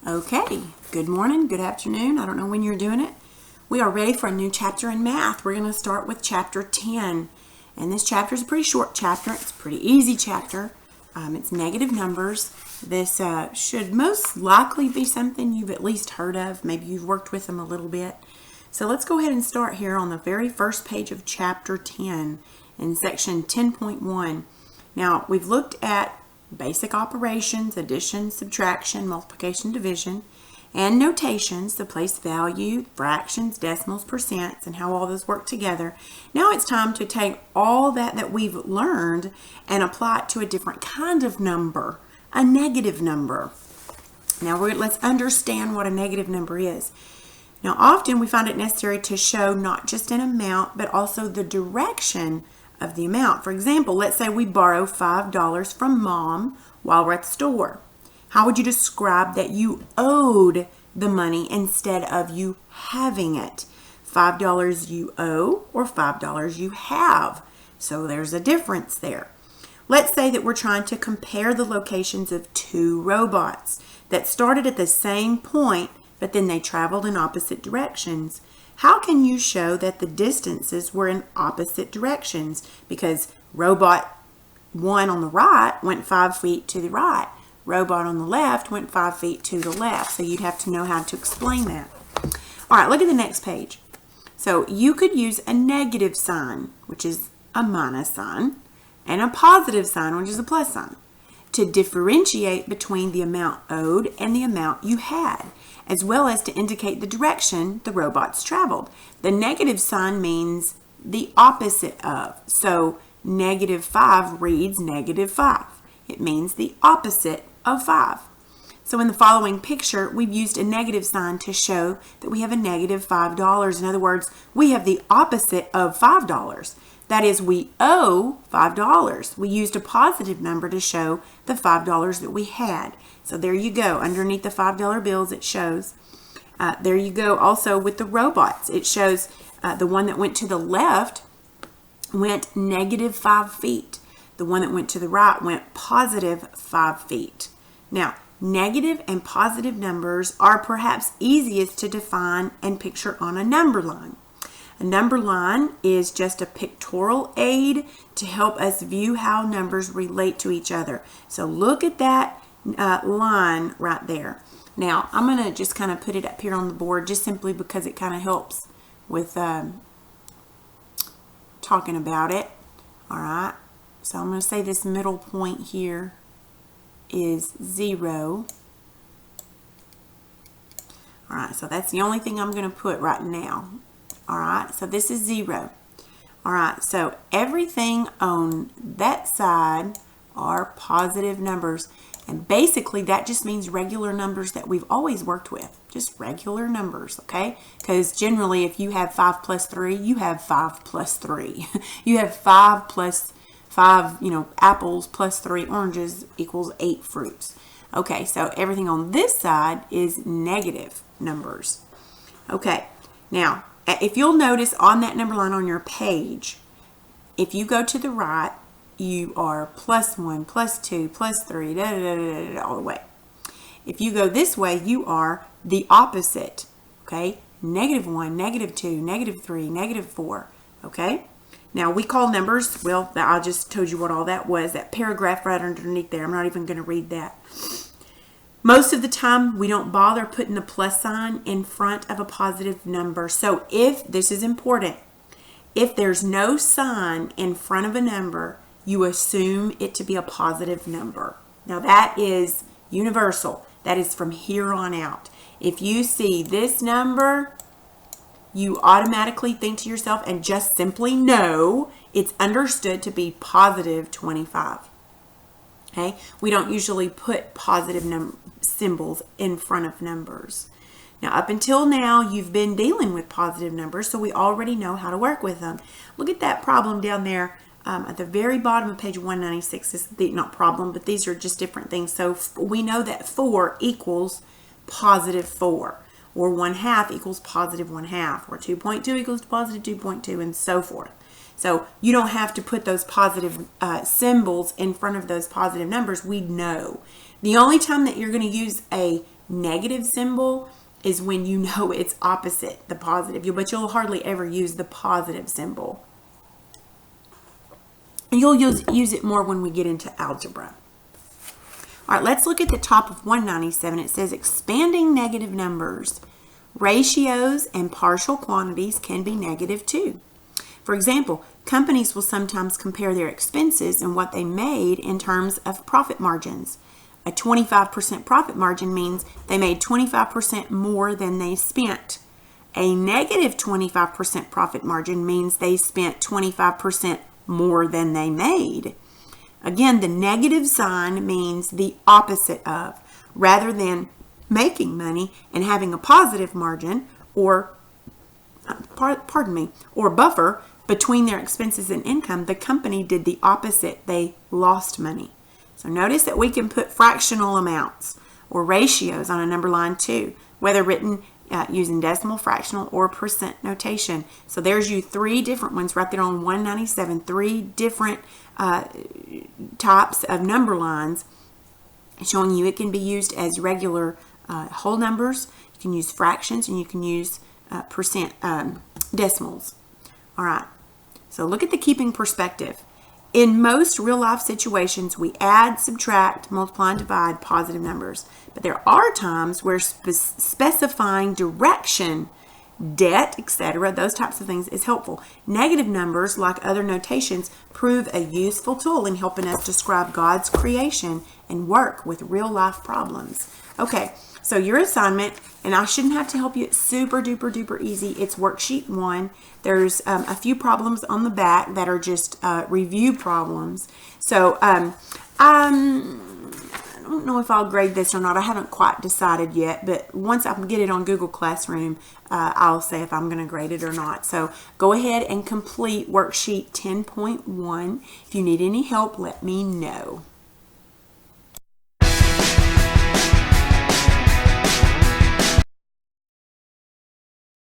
Okay, good morning, good afternoon. I don't know when you're doing it. We are ready for a new chapter in math. We're going to start with chapter 10. And this chapter is a pretty short chapter. It's a pretty easy chapter. It's negative numbers. This should most likely be something you've at least heard of. Maybe you've worked with them a little bit. So let's go ahead and start here on the very first page of chapter 10 in section 10.1. Now, we've looked at basic operations, addition, subtraction, multiplication, division, and notations, the place value, fractions, decimals, percents, and how all those work together. Now it's time to take all that we've learned and apply it to a different kind of number, a negative number. Now let's understand what a negative number is. Now often we find it necessary to show not just an amount, but also the direction of the amount. For example, let's say we borrow $5 from Mom while we're at the store. How would you describe that you owed the money instead of you having it? $5 you owe or $5 you have. So there's a difference there. Let's say that we're trying to compare the locations of two robots that started at the same point, but then they traveled in opposite directions. How can you show that the distances were in opposite directions? Because robot 1 on the right went 5 feet to the right. Robot on the left went 5 feet to the left. So you'd have to know how to explain that. All right, look at the next page. So you could use a negative sign, which is a minus sign, and a positive sign, which is a plus sign, to differentiate between the amount owed and the amount you had, as well as to indicate the direction the robots traveled. The negative sign means the opposite of. So negative 5 reads negative 5. It means the opposite of 5. So in the following picture, we've used a negative sign to show that we have a negative $5. In other words, we have the opposite of $5. That is, we owe $5. We used a positive number to show the $5 that we had. So there you go. Underneath the $5 bills, it shows. There you go also with the robots. It shows the one that went to the left went negative 5 feet. The one that went to the right went positive 5 feet. Now, negative and positive numbers are perhaps easiest to define and picture on a number line. A number line is just a pictorial aid to help us view how numbers relate to each other. So look at that line right there. Now, I'm going to just kind of put it up here on the board just simply because it kind of helps with talking about it. All right. So I'm going to say this middle point here is 0. All right. So that's the only thing I'm going to put right now. All right, so this is 0. All right, so everything on that side are positive numbers. And basically, that just means regular numbers that we've always worked with. Just regular numbers, okay? Because generally, if you have 5 plus 3, you have 5 plus 3. You have 5 plus 5, apples plus 3 oranges equals 8 fruits. Okay, so everything on this side is negative numbers. Okay, now, if you'll notice on that number line on your page, if you go to the right, you are plus 1, plus 2, plus 3, all the way. If you go this way, you are the opposite, okay? Negative 1, negative 2, negative 3, negative 4, okay? Now, we call numbers, well, I just told you what all that was, that paragraph right underneath there. I'm not even going to read that. Most of the time, we don't bother putting the plus sign in front of a positive number. So if, this is important, if there's no sign in front of a number, you assume it to be a positive number. Now that is universal. That is from here on out. If you see this number, you automatically think to yourself and just simply know it's understood to be positive 25. Okay? We don't usually put positive symbols in front of numbers. Now, up until now, you've been dealing with positive numbers, so we already know how to work with them. Look at that problem down there at the very bottom of page 196. This is not problem, but these are just different things. So we know that 4 equals positive 4, or 1/2 equals positive 1/2, or 2.2 equals positive 2.2, and so forth. So you don't have to put those positive symbols in front of those positive numbers. We know. The only time that you're going to use a Negative symbol is when you know it's opposite the positive, but you'll hardly ever use the positive symbol. And you'll use it more when we get into algebra. All right, let's look at the top of 197. It says expanding negative numbers. Ratios and partial quantities can be negative too. For example, companies will sometimes compare their expenses and what they made in terms of profit margins. A 25% profit margin means they made 25% more than they spent. A negative 25% profit margin means they spent 25% more than they made. Again, the negative sign means the opposite of, rather than making money and having a positive margin or buffer between their expenses and income, the company did the opposite. They lost money. So notice that we can put fractional amounts or ratios on a number line too, whether written using decimal, fractional, or percent notation. So there's you 3 different ones right there on 197, 3 different types of number lines showing you it can be used as regular whole numbers, you can use fractions, and you can use decimals. All right, so look at the keeping perspective. In most real-life situations, we add, subtract, multiply, and divide positive numbers. But there are times where specifying direction, debt, etc., those types of things is helpful. Negative numbers, like other notations, prove a useful tool in helping us describe God's creation and work with real-life problems. Okay, so your assignment, and I shouldn't have to help you, it's super duper duper easy. It's worksheet 1. There's a few problems on the back that are just review problems. So I don't know if I'll grade this or not. I haven't quite decided yet, but once I get it on Google Classroom, I'll say if I'm going to grade it or not. So go ahead and complete worksheet 10.1. If you need any help, let me know.